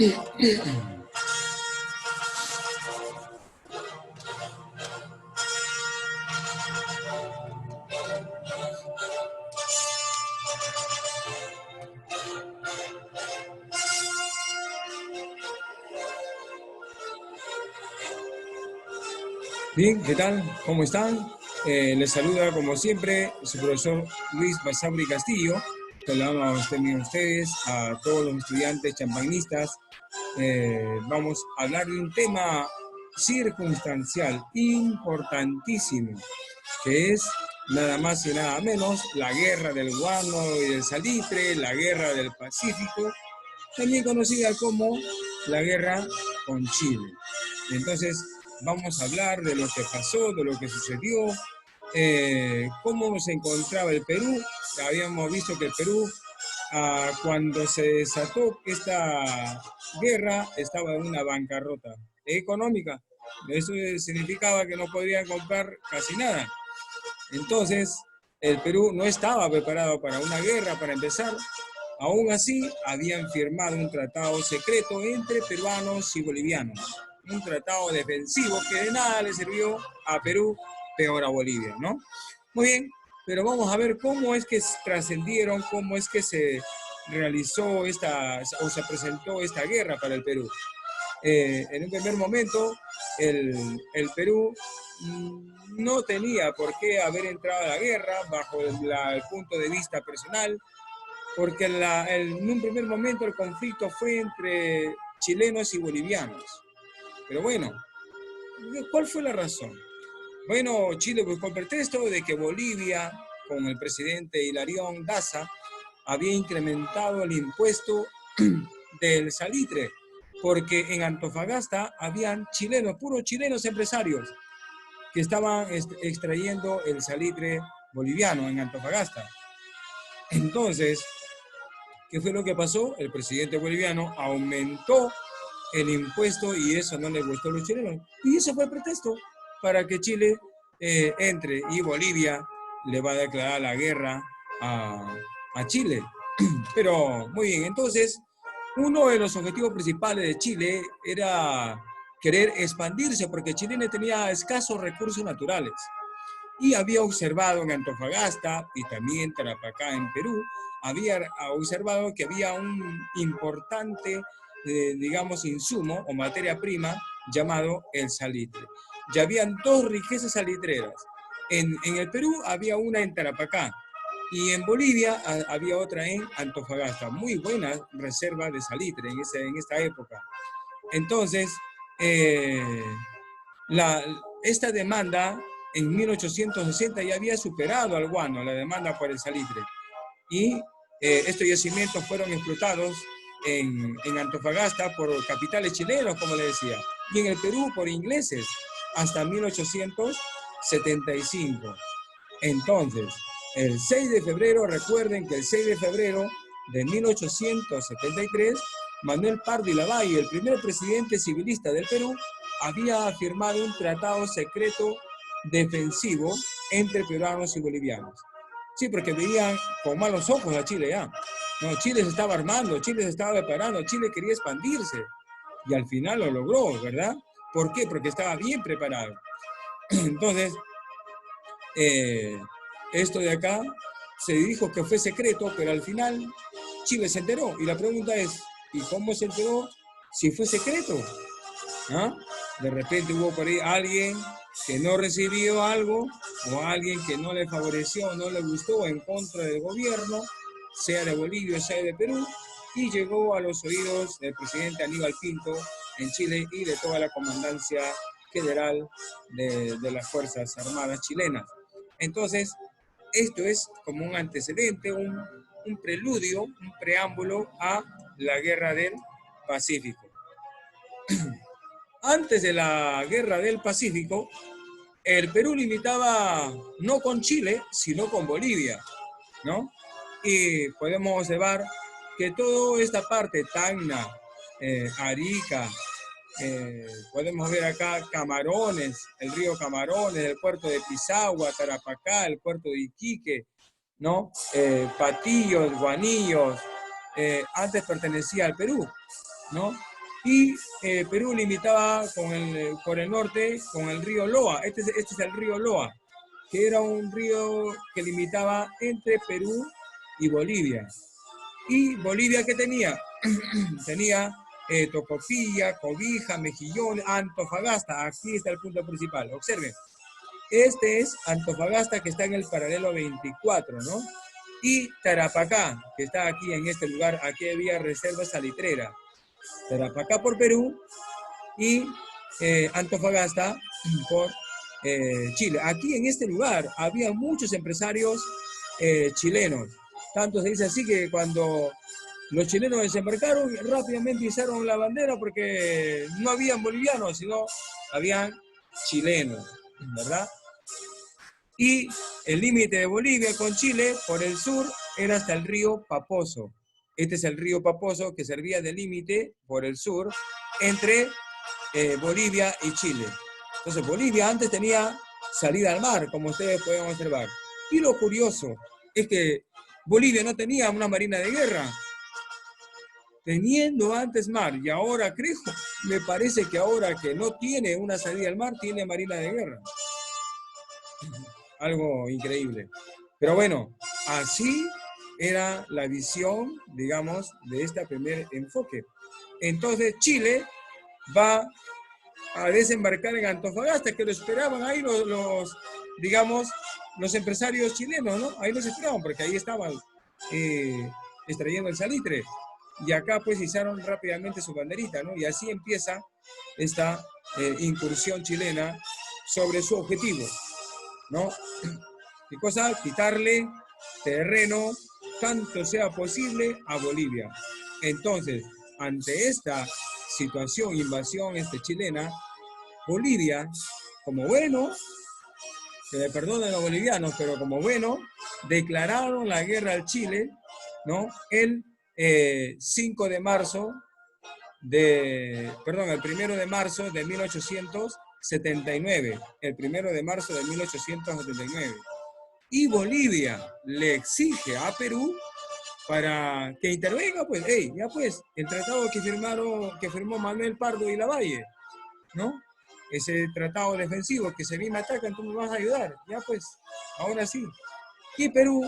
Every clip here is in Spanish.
Bien, ¿qué tal? ¿Cómo están? Les saluda como siempre su profesor Luis Basauri Castillo. Saludamos también a ustedes, a todos los estudiantes champañistas. Vamos a hablar de un tema circunstancial importantísimo, que es nada más y nada menos la guerra del guano y del salitre, la guerra del Pacífico, también conocida como la guerra con Chile. Entonces, vamos a hablar de lo que pasó, de lo que sucedió, cómo se encontraba el Perú. Habíamos visto que el Perú, cuando se desató esta guerra, estaba en una bancarrota económica. Eso significaba que no podían comprar casi nada. Entonces, el Perú no estaba preparado para una guerra, para empezar. Aún así, habían firmado un tratado secreto entre peruanos y bolivianos. Un tratado defensivo que de nada le sirvió a Perú, peor a Bolivia, ¿no? Muy bien, pero vamos a ver cómo es que trascendieron, cómo es que se realizó o se presentó esta guerra para el Perú. En un primer momento, el Perú no tenía por qué haber entrado a la guerra bajo el punto de vista personal, porque en un primer momento el conflicto fue entre chilenos y bolivianos. Pero bueno, ¿cuál fue la razón? Bueno, Chile buscó el pretexto de que Bolivia, con el presidente Hilarión Daza, había incrementado el impuesto del salitre, porque en Antofagasta habían chilenos, puros chilenos empresarios, que estaban extrayendo el salitre boliviano en Antofagasta. Entonces, ¿qué fue lo que pasó? El presidente boliviano aumentó el impuesto y eso no le gustó a los chilenos. Y ese fue el pretexto para que Chile entre, y Bolivia le va a declarar la guerra a Chile. Pero muy bien, entonces uno de los objetivos principales de Chile era querer expandirse porque Chile tenía escasos recursos naturales y había observado en Antofagasta y también en Tarapacá, en Perú, había observado que había un importante, digamos, insumo o materia prima llamado el salitre. Ya habían dos riquezas salitreras. En el Perú había una en Tarapacá y en Bolivia había otra en Antofagasta. Muy buena reserva de salitre en esta época. Entonces, esta demanda en 1860 ya había superado al guano, la demanda por el salitre. Y estos yacimientos fueron explotados en Antofagasta por capitales chilenos, como le decía, y en el Perú por ingleses, hasta 1875. Entonces, el 6 de febrero, recuerden que el 6 de febrero de 1873, Manuel Pardo y Lavalle, el primer presidente civilista del Perú, había firmado un tratado secreto defensivo entre peruanos y bolivianos. Sí, porque veían con malos ojos a Chile ya. No, Chile se estaba armando, Chile se estaba preparando, Chile quería expandirse. Y al final lo logró, ¿verdad? ¿Por qué? Porque estaba bien preparado. Entonces, esto de acá se dijo que fue secreto, pero al final Chile se enteró. Y la pregunta es, ¿y cómo se enteró si fue secreto? ¿Ah? De repente hubo por ahí alguien que no recibió algo o alguien que no le favoreció, no le gustó en contra del gobierno, sea de Bolivia, sea de Perú, y llegó a los oídos del presidente Aníbal Pinto en Chile y de toda la comandancia general de las Fuerzas Armadas chilenas. Entonces, esto es como un antecedente, un preludio, un preámbulo a la Guerra del Pacífico. Antes de la Guerra del Pacífico, el Perú limitaba no con Chile, sino con Bolivia, ¿no? Y podemos observar que toda esta parte, Tacna, Arica, podemos ver acá Camarones, el río Camarones, el puerto de Pisagua, Tarapacá, el puerto de Iquique, ¿no? Patillos, Guanillos, antes pertenecía al Perú, ¿no? Y Perú limitaba por el norte con el río Loa. Este es el río Loa, que era un río que limitaba entre Perú y Bolivia. Y Bolivia, ¿qué tenía? Tenía Tocopilla, Cobija, Mejillón, Antofagasta. Aquí está el punto principal. Observen. Este es Antofagasta, que está en el paralelo 24, ¿no? Y Tarapacá, que está aquí en este lugar. Aquí había reserva salitrera. Tarapacá por Perú y Antofagasta por Chile. Aquí en este lugar había muchos empresarios chilenos. Tanto se dice así que cuando los chilenos desembarcaron, rápidamente izaron la bandera porque no habían bolivianos, sino habían chilenos, ¿verdad? Y el límite de Bolivia con Chile por el sur era hasta el río Paposo. Este es el río Paposo que servía de límite por el sur entre Bolivia y Chile. Entonces Bolivia antes tenía salida al mar, como ustedes pueden observar. Y lo curioso es que Bolivia no tenía una marina de guerra, teniendo antes mar, y ahora creo, me parece que ahora que no tiene una salida al mar, tiene marina de guerra. Algo increíble. Pero bueno, así era la visión, digamos, de este primer enfoque. Entonces Chile va a desembarcar en Antofagasta, que lo esperaban ahí digamos, los empresarios chilenos, ¿no? Ahí los esperaban, porque ahí estaban extrayendo el salitre. Y acá pues izaron rápidamente su banderita, ¿no? Y así empieza esta incursión chilena sobre su objetivo, ¿no? ¿Qué cosa? Quitarle terreno, tanto sea posible, a Bolivia. Entonces, ante esta situación, invasión chilena, Bolivia, como bueno, se le perdonan a los bolivianos, pero como bueno, declararon la guerra al Chile, ¿no? El 5 de marzo el 1 de marzo de 1879, el 1 de marzo de 1879. Y Bolivia le exige a Perú para que intervenga, pues, ya pues, el tratado que firmó Manuel Pardo y Lavalle, ¿no? Ese tratado defensivo que se viene atacan, tú me vas a ayudar, ya pues, ahora sí. Y Perú,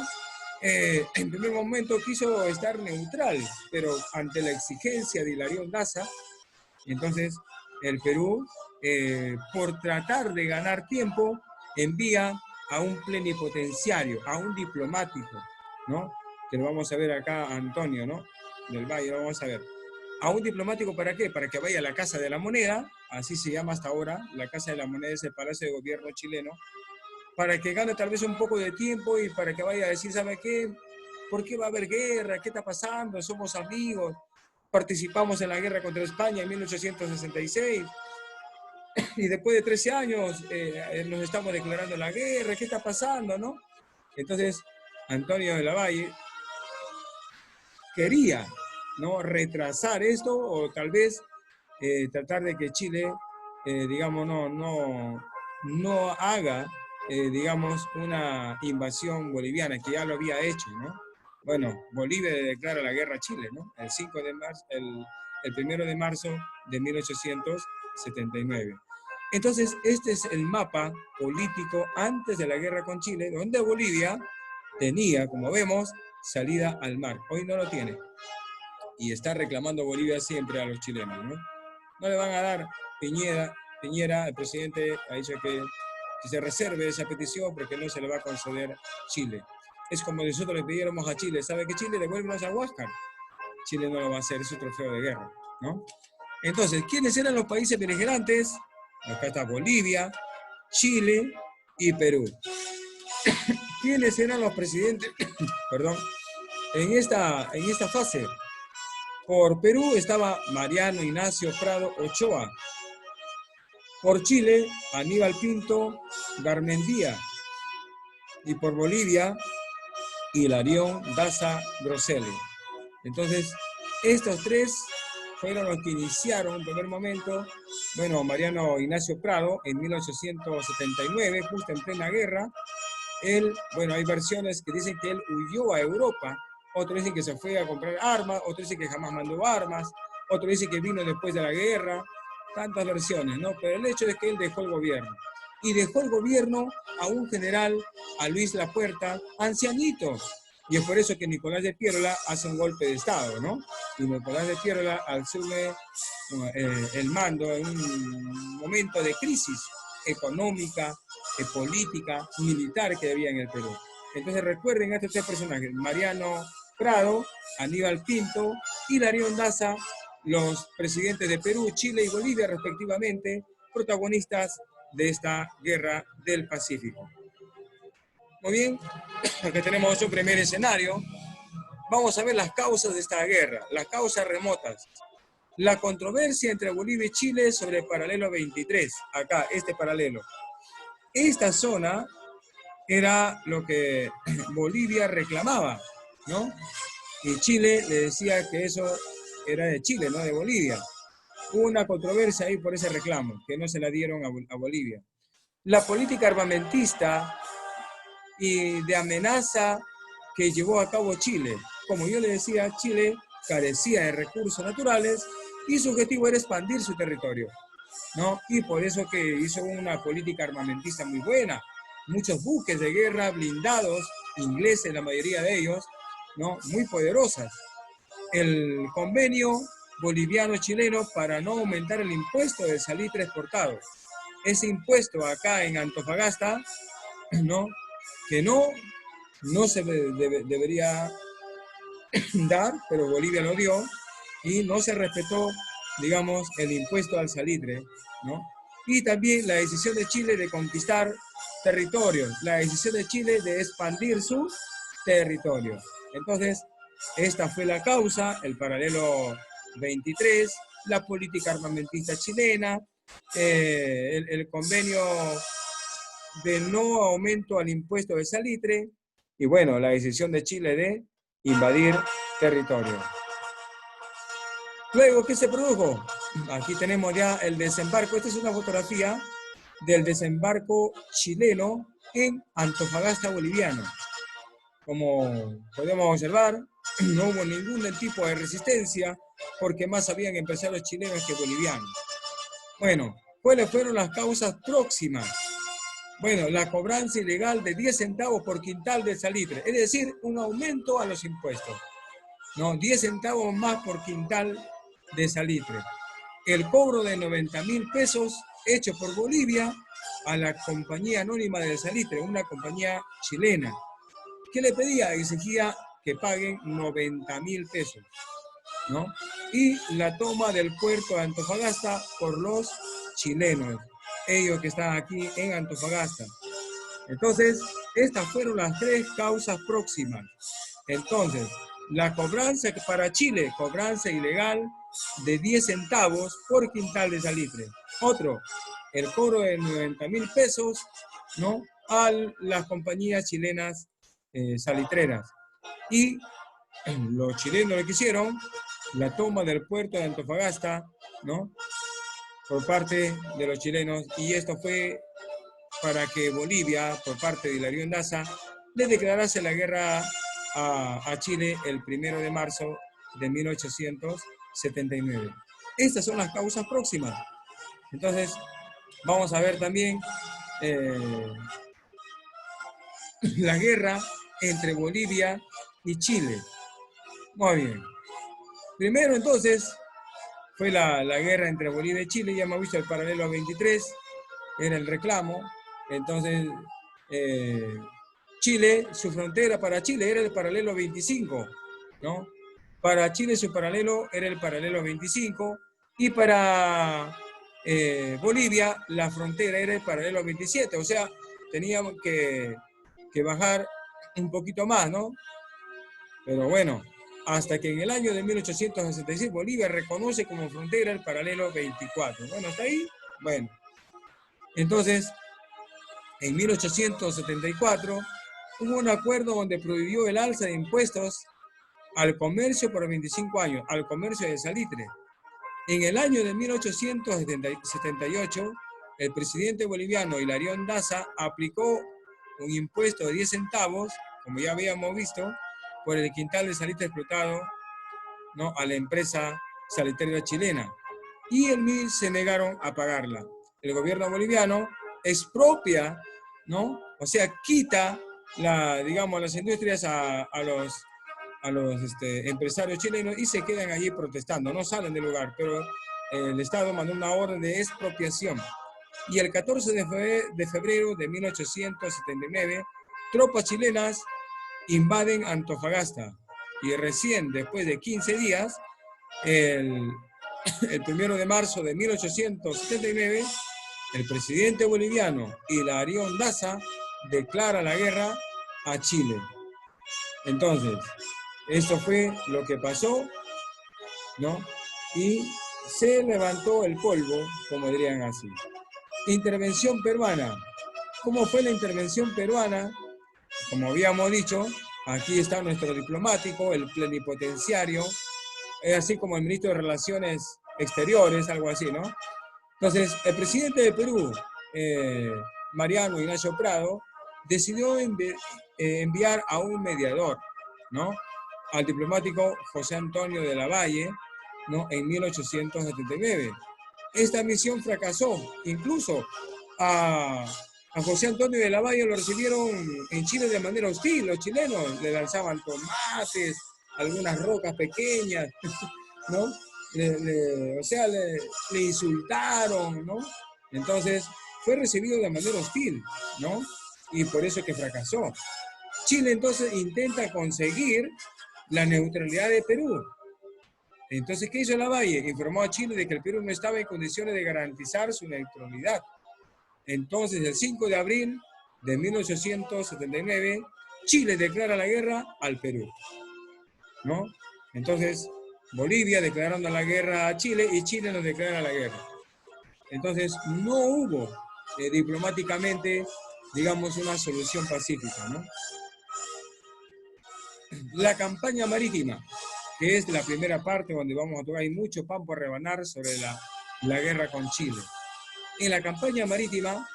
en primer momento quiso estar neutral, pero ante la exigencia de Hilarión Daza, entonces el Perú, por tratar de ganar tiempo, envía a un plenipotenciario, a un diplomático, ¿no? Que lo vamos a ver acá, Antonio, ¿no? Del Valle, lo vamos a ver. ¿A un diplomático para qué? Para que vaya a la Casa de la Moneda, así se llama hasta ahora, la Casa de la Moneda es el Palacio de Gobierno chileno, para que gane tal vez un poco de tiempo y para que vaya a decir, ¿sabe qué? ¿Por qué va a haber guerra? ¿Qué está pasando? Somos amigos, participamos en la guerra contra España en 1866 y después de 13 años nos estamos declarando la guerra, ¿qué está pasando, no? Entonces, Antonio de Lavalle quería, ¿no?, retrasar esto o tal vez tratar de que Chile, digamos, no haga, digamos, una invasión boliviana, que ya lo había hecho, ¿no? Bueno, Bolivia declara la guerra a Chile, ¿no? El 5 de marzo, el 1 de marzo de 1879. Entonces, este es el mapa político antes de la guerra con Chile, donde Bolivia tenía, como vemos, salida al mar. Hoy no lo tiene. Y está reclamando Bolivia siempre a los chilenos, ¿no? No le van a dar Piñera, el presidente ha dicho que se reserve esa petición porque no se le va a conceder Chile. Es como si nosotros le pidiéramos a Chile, ¿sabe qué Chile? Devuélvenos a Huáscar. Chile no lo va a hacer, es un trofeo de guerra, ¿no? Entonces, ¿quiénes eran los países beligerantes? Acá está Bolivia, Chile y Perú. ¿Quiénes eran los presidentes? Perdón. En esta fase, por Perú estaba Mariano Ignacio Prado Ochoa. Por Chile, Aníbal Pinto Garmendia. Y por Bolivia, Hilarión Daza Grosselli. Entonces, estos tres fueron los que iniciaron en primer momento, bueno, Mariano Ignacio Prado en 1879, justo en plena guerra. Él, bueno, hay versiones que dicen que él huyó a Europa, otros dicen que se fue a comprar armas, otros dicen que jamás mandó armas, otro dice que vino después de la guerra, tantas versiones, ¿no? Pero el hecho es que él dejó el gobierno. Y dejó el gobierno a un general, a Luis Lapuerta, ancianito. Y es por eso que Nicolás de Piérola hace un golpe de Estado, ¿no? Y Nicolás de Piérola asume el mando en un momento de crisis económica, política, militar que había en el Perú. Entonces recuerden a estos tres personajes, Mariano Prado, Aníbal Pinto y Darío Daza, los presidentes de Perú, Chile y Bolivia respectivamente, protagonistas de esta guerra del Pacífico. Muy bien, acá tenemos otro primer escenario. Vamos a ver las causas de esta guerra, las causas remotas. La controversia entre Bolivia y Chile sobre el paralelo 23, acá, este paralelo. Esta zona era lo que Bolivia reclamaba, ¿no? Y Chile le decía que eso era de Chile, no de Bolivia. Hubo una controversia ahí por ese reclamo, que no se la dieron a Bolivia. La política armamentista y de amenaza que llevó a cabo Chile. Como yo le decía, Chile carecía de recursos naturales y su objetivo era expandir su territorio, ¿no? Y por eso que hizo una política armamentista muy buena. Muchos buques de guerra blindados, ingleses la mayoría de ellos, ¿no? Muy poderosas. El convenio boliviano-chileno para no aumentar el impuesto de salitre exportado. Ese impuesto acá en Antofagasta, ¿no? Que no se debería dar, pero Bolivia lo dio y no se respetó, digamos, el impuesto al salitre, ¿no? Y también la decisión de Chile de conquistar territorios, la decisión de Chile de expandir su territorio. Entonces, esta fue la causa, el paralelo 23, la política armamentista chilena, el convenio de no aumento al impuesto de salitre y bueno, la decisión de Chile de invadir territorio. Luego, ¿qué se produjo? Aquí tenemos ya el desembarco. Esta es una fotografía del desembarco chileno en Antofagasta, boliviano. Como podemos observar, no hubo ningún tipo de resistencia porque más habían empezado los chilenos que bolivianos. Bueno, ¿cuáles fueron las causas próximas? Bueno, la cobranza ilegal de 10 centavos por quintal de salitre, es decir, un aumento a los impuestos. No, 10 centavos más por quintal de salitre. El cobro de 90.000 pesos hecho por Bolivia a la compañía anónima del salitre, una compañía chilena. ¿Qué le pedía? Exigía que paguen 90.000 pesos, ¿no? Y la toma del puerto de Antofagasta por los chilenos, ellos que están aquí en Antofagasta. Entonces, estas fueron las tres causas próximas. Entonces, la cobranza para Chile, cobranza ilegal de 10 centavos por quintal de salitre. Otro, el cobro de 90.000 pesos, ¿no? A las compañías chilenas salitreras. Y los chilenos lo que hicieron, la toma del puerto de Antofagasta, ¿no? Por parte de los chilenos. Y esto fue para que Bolivia, por parte de Hilario Daza, le declarase la guerra a Chile el 1 de marzo de 1879. Estas son las causas próximas. Entonces, vamos a ver también la guerra entre Bolivia y Chile. Muy bien. Primero, entonces, fue la guerra entre Bolivia y Chile. Ya hemos visto el paralelo 23, era el reclamo. Entonces, Chile, su frontera para Chile era el paralelo 25, ¿no? Para Chile su paralelo era el paralelo 25 y para Bolivia la frontera era el paralelo 27, o sea, teníamos que bajar un poquito más, ¿no? Pero bueno, hasta que en el año de 1866 Bolivia reconoce como frontera el paralelo 24. Bueno, hasta ahí, bueno. Entonces, en 1874 hubo un acuerdo donde prohibió el alza de impuestos al comercio por 25 años, al comercio de salitre. En el año de 1878, el presidente boliviano Hilario Daza aplicó un impuesto de 10 centavos, como ya habíamos visto, por el quintal de salitre explotado, ¿no? A la empresa sanitaria chilena. Y el MIR se negaron a pagarla. El gobierno boliviano expropia, ¿no? O sea, quita digamos, las industrias a los empresarios chilenos y se quedan allí protestando, no salen del lugar, pero el Estado mandó una orden de expropiación. Y el 14 de febrero de 1879, tropas chilenas invaden Antofagasta. Y recién, después de 15 días, el 1 de marzo de 1879, el presidente boliviano Hilarión Daza declara la guerra a Chile. Entonces, esto fue lo que pasó, ¿no? Y se levantó el polvo, como dirían así. Intervención peruana. ¿Cómo fue la intervención peruana? Como habíamos dicho, aquí está nuestro diplomático, el plenipotenciario, así como el ministro de Relaciones Exteriores, algo así, ¿no? Entonces, el presidente de Perú, Mariano Ignacio Prado, decidió enviar a un mediador, ¿no? Al diplomático José Antonio de la Valle, ¿no? En 1879. Esta misión fracasó. Incluso a José Antonio de la Valle lo recibieron en Chile de manera hostil. Los chilenos le lanzaban tomates, algunas rocas pequeñas, ¿no? O sea, le insultaron, ¿no? Entonces, fue recibido de manera hostil, ¿no? Y por eso es que fracasó. Chile entonces intenta conseguir la neutralidad de Perú. Entonces, ¿qué hizo Lavalle? Informó a Chile de que el Perú no estaba en condiciones de garantizar su neutralidad. Entonces, el 5 de abril de 1879, Chile declara la guerra al Perú, ¿no? Entonces, Bolivia declarando la guerra a Chile y Chile nos declara la guerra. Entonces, no hubo diplomáticamente, digamos, una solución pacífica, ¿no? La campaña marítima, que es la primera parte donde vamos a tocar, hay mucho pan por rebanar sobre la guerra con Chile. En la campaña marítima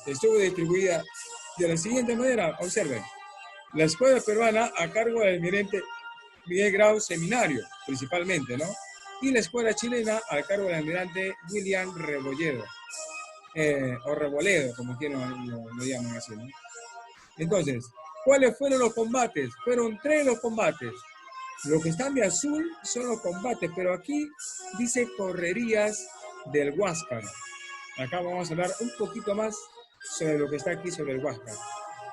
estuvo distribuida de la siguiente manera, observen, la escuadra peruana a cargo del almirante Miguel Grau Seminario, principalmente, ¿no? Y la escuadra chilena a cargo del almirante William Rebolledo, o Reboledo, como quieran lo llaman así, ¿no? Entonces, ¿cuáles fueron los combates? Fueron 3 los combates. Los que están de azul son los combates, pero aquí dice correrías del Huáscar. Acá vamos a hablar un poquito más sobre lo que está aquí sobre el Huáscar.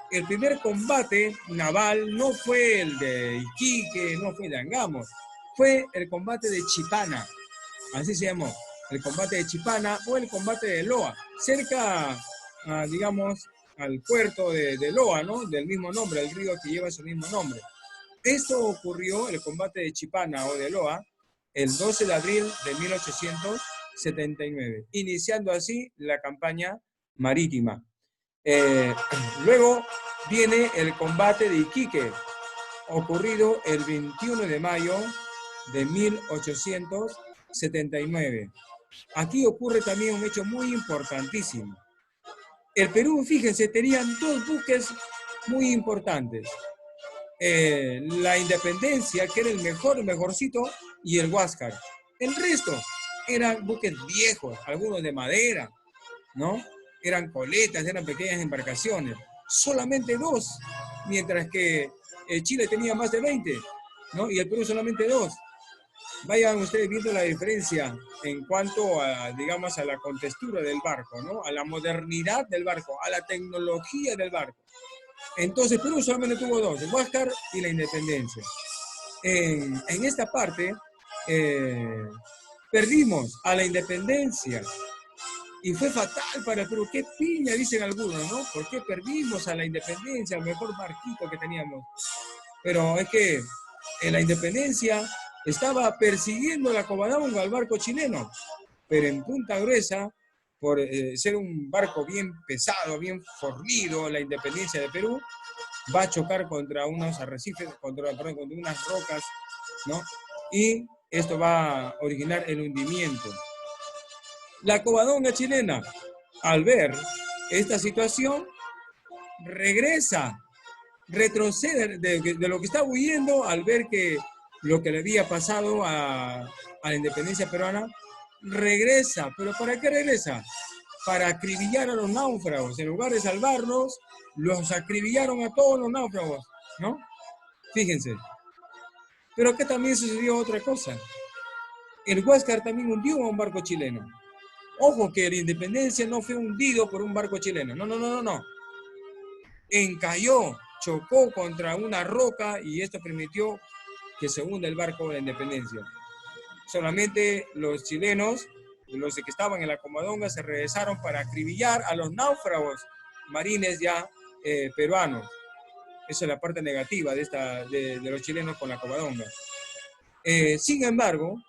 El primer combate naval no fue el de Iquique, no fue de Angamos, fue el combate de Chipana, así se llamó, el combate de Chipana o el combate de Loa, cerca, digamos, al puerto de Loa, ¿no? Del mismo nombre, el río que lleva su mismo nombre. Esto ocurrió, el combate de Chipana o de Loa, el 12 de abril de 1879, iniciando así la campaña marítima. Luego viene el combate de Iquique, ocurrido el 21 de mayo de 1879. Aquí ocurre también un hecho muy importantísimo. El Perú, fíjense, tenían 2 buques muy importantes. La Independencia, que era el mejorcito, y el Huáscar. El resto eran buques viejos, algunos de madera, ¿no? Eran coletas, eran pequeñas embarcaciones. Solamente 2, mientras que Chile tenía más de 20, ¿no? Y el Perú solamente 2. Vayan ustedes viendo la diferencia en cuanto a, digamos, a la contextura del barco, ¿no? A la modernidad del barco, a la tecnología del barco. Entonces, Perú solamente tuvo 2, el Huáscar y la Independencia. En esta parte, perdimos a la Independencia y fue fatal para el Perú. ¡Qué piña!, dicen algunos, ¿no? ¿Por qué perdimos a la Independencia, el mejor barquito que teníamos? Pero es que en la Independencia estaba persiguiendo la Covadonga al barco chileno, pero en Punta Gruesa, por ser un barco bien pesado, bien fornido, la Independencia de Perú va a chocar contra unos arrecifes, contra unas rocas, ¿no? Y esto va a originar el hundimiento. La Covadonga chilena, al ver esta situación, regresa, retrocede de lo que está huyendo al ver que lo que le había pasado a la independencia peruana, regresa. ¿Pero para qué regresa? Para acribillar a los náufragos. En lugar de salvarlos, los acribillaron a todos los náufragos, ¿no? Fíjense. Pero acá también sucedió otra cosa. El Huáscar también hundió a un barco chileno. Ojo que la independencia no fue hundido por un barco chileno. No, no, no, no, no. Encalló, chocó contra una roca y esto permitió que se hunda el barco de la independencia. Solamente los chilenos, los que estaban en la Comadonga, se regresaron para acribillar a los náufragos marines ya peruanos. Esa es la parte negativa de los chilenos con la Comadonga. Sin embargo,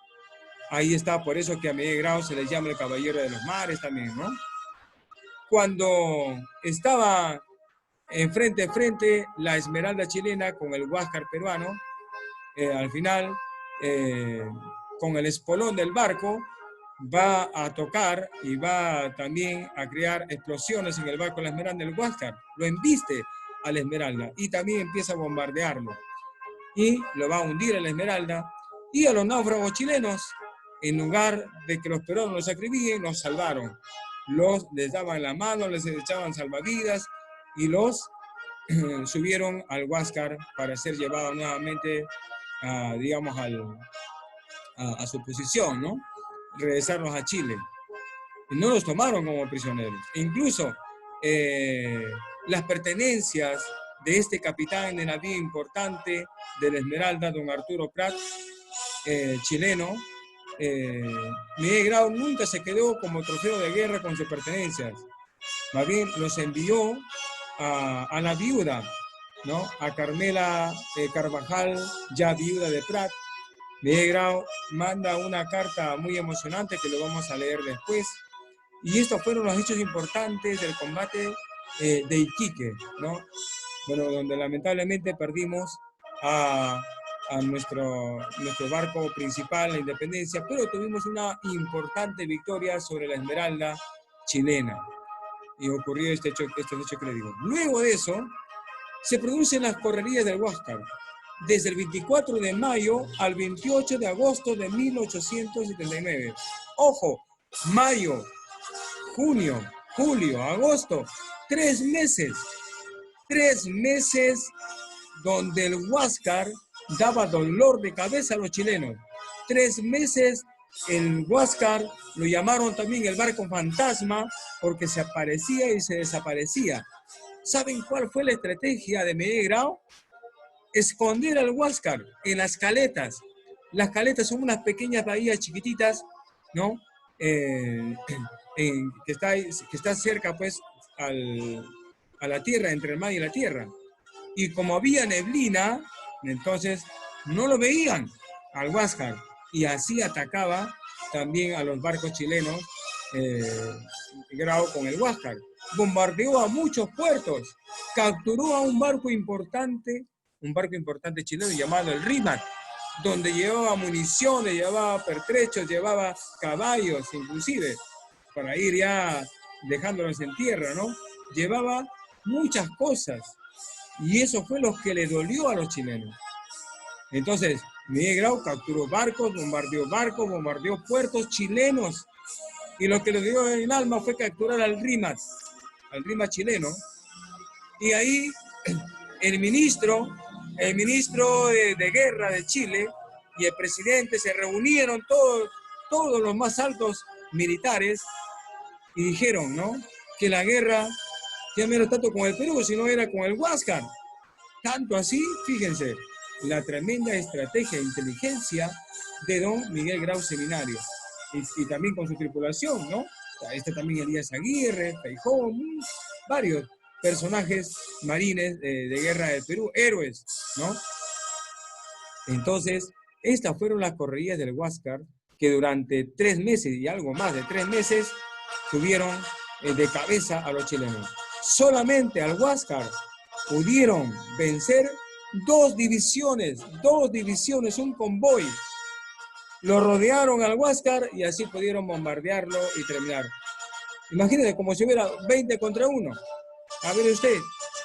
ahí está, por eso que a Miguel Grau se les llama el caballero de los mares también, ¿no? Cuando estaba frente a frente la Esmeralda chilena con el Huáscar peruano, al final, con el espolón del barco, va a tocar y va también a crear explosiones en el barco de la Esmeralda del Huáscar. Lo embiste a la Esmeralda y también empieza a bombardearlo. Y lo va a hundir a la Esmeralda y a los náufragos chilenos, en lugar de que los peruanos los acribillen, los salvaron. Les daban la mano, les echaban salvavidas y los subieron al Huáscar para ser llevados nuevamente, digamos, a su posición, ¿no? Regresarlos a Chile. Y no los tomaron como prisioneros. Incluso las pertenencias de este capitán de navío importante de la Esmeralda, don Arturo Prat, chileno, Miguel Grau nunca se quedó como trofeo de guerra con sus pertenencias. Más bien los envió a la viuda, ¿no? A Carmela Carvajal, ya viuda de Prat. Miguel Grau manda una carta muy emocionante que lo vamos a leer después. Y estos fueron los hechos importantes del combate de Iquique, ¿no? Bueno, donde lamentablemente perdimos a nuestro barco principal, la Independencia, pero tuvimos una importante victoria sobre la Esmeralda chilena. Y ocurrió este hecho que le digo. Luego de eso, se producen las correrías del Huáscar, desde el 24 de mayo al 28 de agosto de 1879. Ojo, mayo, junio, julio, agosto, 3 meses. 3 meses donde el Huáscar daba dolor de cabeza a los chilenos. 3 meses el Huáscar lo llamaron también el barco fantasma porque se aparecía y se desaparecía. ¿Saben cuál fue la estrategia de Miguel Grau? Esconder al Huáscar en las caletas. Las caletas son unas pequeñas bahías chiquititas, ¿no? Que está cerca, pues, a la tierra, entre el mar y la tierra. Y como había neblina, entonces no lo veían al Huáscar. Y así atacaba también a los barcos chilenos, Grau con el Huáscar. Bombardeó a muchos puertos, capturó a un barco importante chileno llamado el Rímac, donde llevaba municiones, llevaba pertrechos, llevaba caballos inclusive, para ir ya dejándolos en tierra, ¿no? Llevaba muchas cosas, y eso fue lo que le dolió a los chilenos. Entonces, Miguel Grau capturó barcos, bombardeó puertos chilenos, y lo que le dio en el alma fue capturar al Rímac chileno, y ahí el ministro de guerra de Chile y el presidente se reunieron todos los más altos militares y dijeron, ¿no?, que la guerra ya no era tanto con el Perú, sino era con el Huáscar. Tanto así, fíjense, la tremenda estrategia de inteligencia de don Miguel Grau Seminario. Y también con su tripulación, ¿no? También Elías Aguirre, Feijón, varios personajes marines de guerra del Perú, héroes, ¿no? Entonces, estas fueron las correrías del Huáscar que durante 3 meses y algo más de 3 meses tuvieron de cabeza a los chilenos. Solamente al Huáscar pudieron vencer 2 divisiones, un convoy. Lo rodearon al Huáscar y así pudieron bombardearlo y terminar. Imagínense como si hubiera 20 contra 1. A ver usted,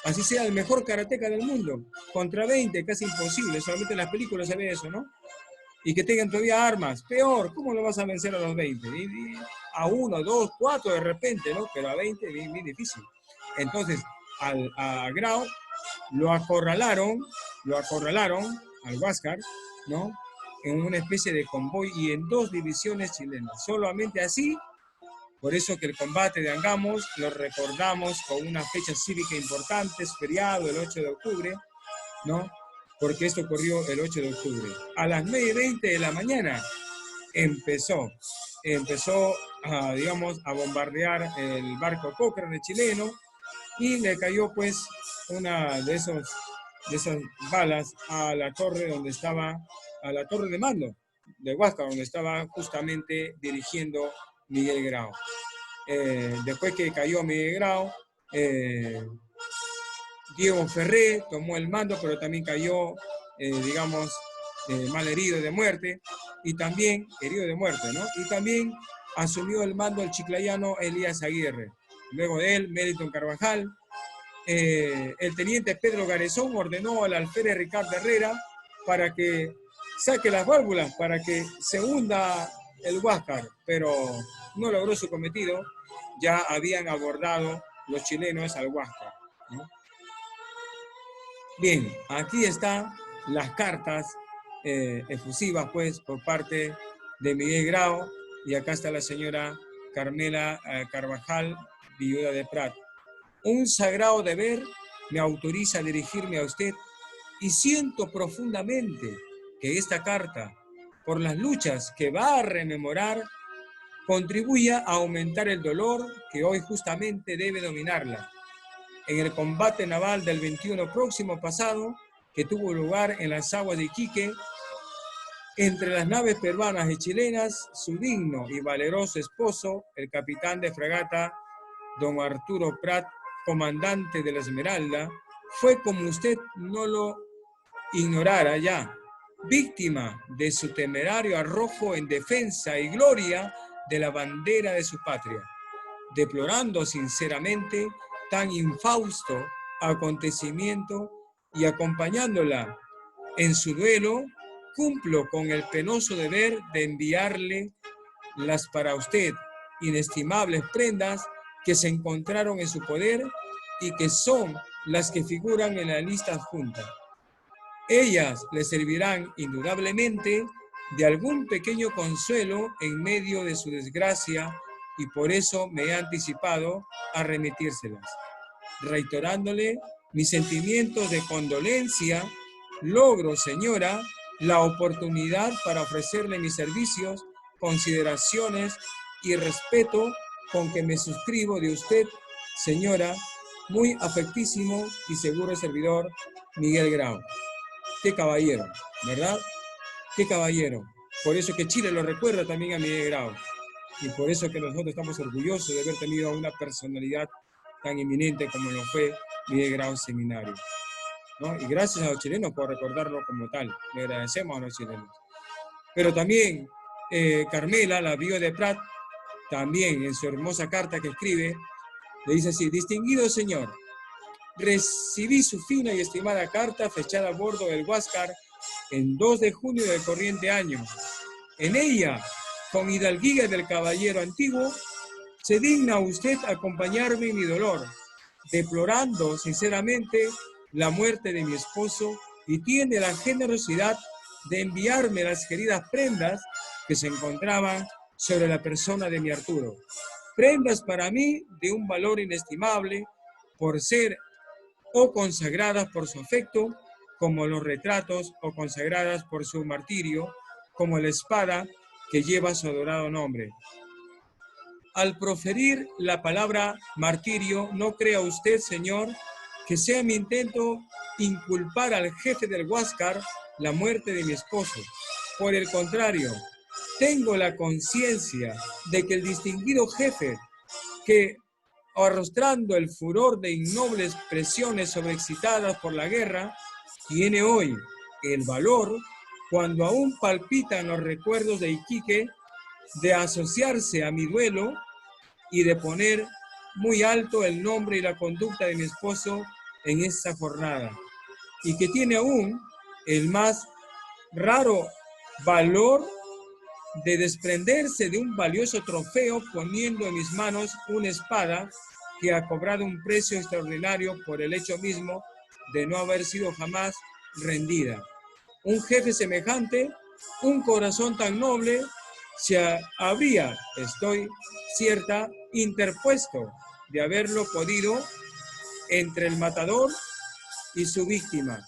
Así sea el mejor karateca del mundo. Contra 20, casi imposible. Solamente en las películas se ve eso, ¿no? Y que tengan todavía armas. Peor, ¿cómo lo vas a vencer a los 20? A 1, 2, 4 de repente, ¿no? Pero a 20, bien, bien difícil. Entonces, a Grau lo acorralaron al Huáscar, ¿no? En una especie de convoy y en 2 divisiones chilenas. Solamente así, por eso que el combate de Angamos lo recordamos con una fecha cívica importante, es feriado, el 8 de octubre, ¿no? Porque esto ocurrió el 8 de octubre. A las 9:20 de la mañana empezó digamos, a bombardear el barco Cochrane chileno y le cayó pues una de esas balas a la torre a la torre de mando de Huáscar, donde estaba justamente dirigiendo Miguel Grau. Después que cayó Miguel Grau, Diego Ferré tomó el mando, pero también cayó, digamos, mal herido de muerte, y también, herido de muerte, ¿no? Y también asumió el mando el chiclayano Elías Aguirre. Luego de él, Meliton Carvajal. El teniente Pedro Garezón ordenó al alférez Ricardo Herrera para que saque las válvulas, para que se hunda el Huáscar, pero no logró su cometido. Ya habían abordado los chilenos al Huáscar, ¿no? Bien, aquí están las cartas efusivas, pues, por parte de Miguel Grau, y acá está la señora Carmela Carvajal, viuda de Prat. Un sagrado deber me autoriza a dirigirme a usted y siento profundamente que esta carta, por las luchas que va a rememorar, contribuya a aumentar el dolor que hoy justamente debe dominarla. En el combate naval del 21 próximo pasado, que tuvo lugar en las aguas de Iquique, entre las naves peruanas y chilenas, su digno y valeroso esposo, el capitán de fragata, don Arturo Prat, comandante de la Esmeralda, fue, como usted no lo ignorara ya, víctima de su temerario arrojo en defensa y gloria de la bandera de su patria, deplorando sinceramente tan infausto acontecimiento y acompañándola en su duelo, cumplo con el penoso deber de enviarle las para usted inestimables prendas que se encontraron en su poder y que son las que figuran en la lista adjunta. Ellas le servirán indudablemente de algún pequeño consuelo en medio de su desgracia y por eso me he anticipado a remitírselas. Reiterándole mis sentimientos de condolencia, logro, señora, la oportunidad para ofrecerle mis servicios, consideraciones y respeto con que me suscribo de usted, señora, muy afectísimo y seguro servidor, Miguel Grau. Qué caballero, ¿verdad? Qué caballero. Por eso que Chile lo recuerda también a Miguel Grau. Y por eso que nosotros estamos orgullosos de haber tenido una personalidad tan eminente como lo fue Miguel Grau Seminario, ¿no? Y gracias a los chilenos por recordarlo como tal. Le agradecemos a los chilenos. Pero también Carmela, la viuda de Prat, también en su hermosa carta que escribe, le dice así: distinguido señor, recibí su fina y estimada carta fechada a bordo del Huáscar en 2 de junio del corriente año. En ella, con hidalguía del caballero antiguo, se digna usted acompañarme en mi dolor, deplorando sinceramente la muerte de mi esposo y tiene la generosidad de enviarme las queridas prendas que se encontraban sobre la persona de mi Arturo. Prendas para mí de un valor inestimable por ser o consagradas por su afecto, como los retratos, o consagradas por su martirio, como la espada que lleva su adorado nombre. Al proferir la palabra martirio, no crea usted, señor, que sea mi intento inculpar al jefe del Huáscar la muerte de mi esposo. Por el contrario, tengo la conciencia de que el distinguido jefe que, arrostrando el furor de innobles presiones sobreexcitadas por la guerra, tiene hoy el valor, cuando aún palpitan los recuerdos de Iquique, de asociarse a mi duelo y de poner muy alto el nombre y la conducta de mi esposo en esa jornada y que tiene aún el más raro valor de desprenderse de un valioso trofeo poniendo en mis manos una espada que ha cobrado un precio extraordinario por el hecho mismo de no haber sido jamás rendida. Un jefe semejante, un corazón tan noble, se habría, estoy cierta, interpuesto de haberlo podido entre el matador y su víctima,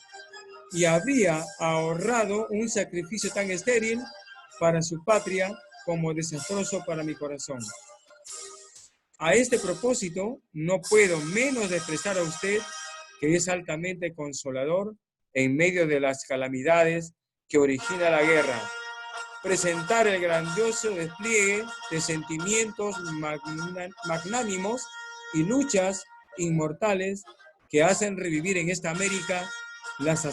y habría ahorrado un sacrificio tan estéril para su patria como desastroso para mi corazón. A este propósito, no puedo menos de expresar a usted que es altamente consolador en medio de las calamidades que origina la guerra, presentar el grandioso despliegue de sentimientos magnánimos y luchas inmortales que hacen revivir en esta América las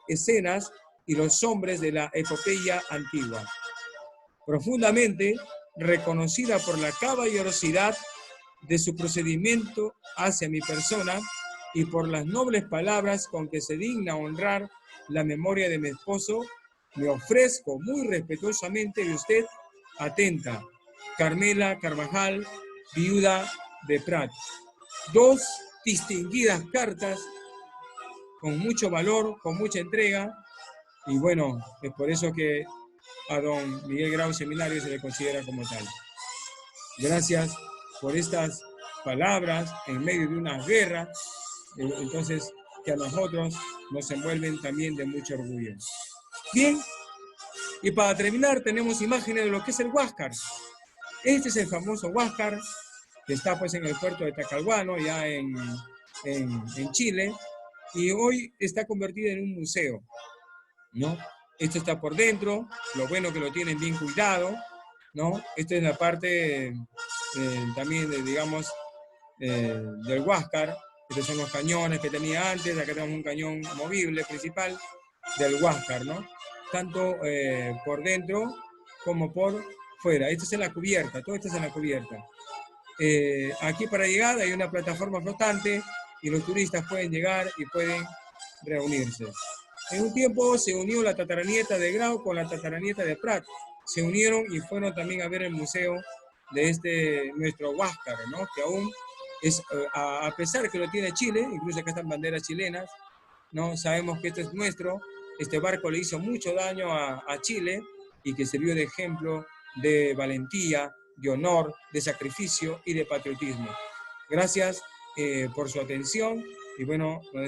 escenas y los hombres de la epopeya antigua. Profundamente reconocida por la caballerosidad de su procedimiento hacia mi persona y por las nobles palabras con que se digna honrar la memoria de mi esposo, me ofrezco muy respetuosamente de usted, atenta, Carmela Carvajal, viuda de Prat. 2 distinguidas cartas con mucho valor, con mucha entrega, y bueno, es por eso que a don Miguel Grau Seminario se le considera como tal. Gracias por estas palabras en medio de una guerra, entonces que a nosotros nos envuelven también de mucho orgullo. Bien, y para terminar tenemos imágenes de lo que es el Huáscar. Este es el famoso Huáscar que está pues en el puerto de Tacalguano, ya en Chile, y hoy está convertido en un museo, ¿no? Esto está por dentro, lo bueno que lo tienen bien cuidado, ¿no? Esta es la parte también, digamos, del Huáscar. Estos son los cañones que tenía antes, acá tenemos un cañón movible principal del Huáscar, ¿no? Tanto por dentro como por fuera. Esto es en la cubierta, todo esto es en la cubierta. Aquí para llegar hay una plataforma flotante y los turistas pueden llegar y pueden reunirse. En un tiempo se unió la tataranieta de Grau con la tataranieta de Prat. Se unieron y fueron también a ver el museo de nuestro Huáscar, ¿no? Que aún es, a pesar que lo tiene Chile, incluso acá están banderas chilenas, ¿no? Sabemos que esto es nuestro. Este barco le hizo mucho daño a Chile y que sirvió de ejemplo de valentía, de honor, de sacrificio y de patriotismo. Gracias por su atención y bueno, me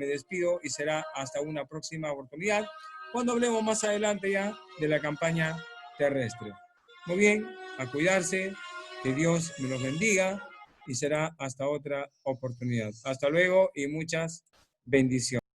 despido y será hasta una próxima oportunidad cuando hablemos más adelante ya de la campaña terrestre. Muy bien, a cuidarse, que Dios me los bendiga y será hasta otra oportunidad. Hasta luego y muchas bendiciones.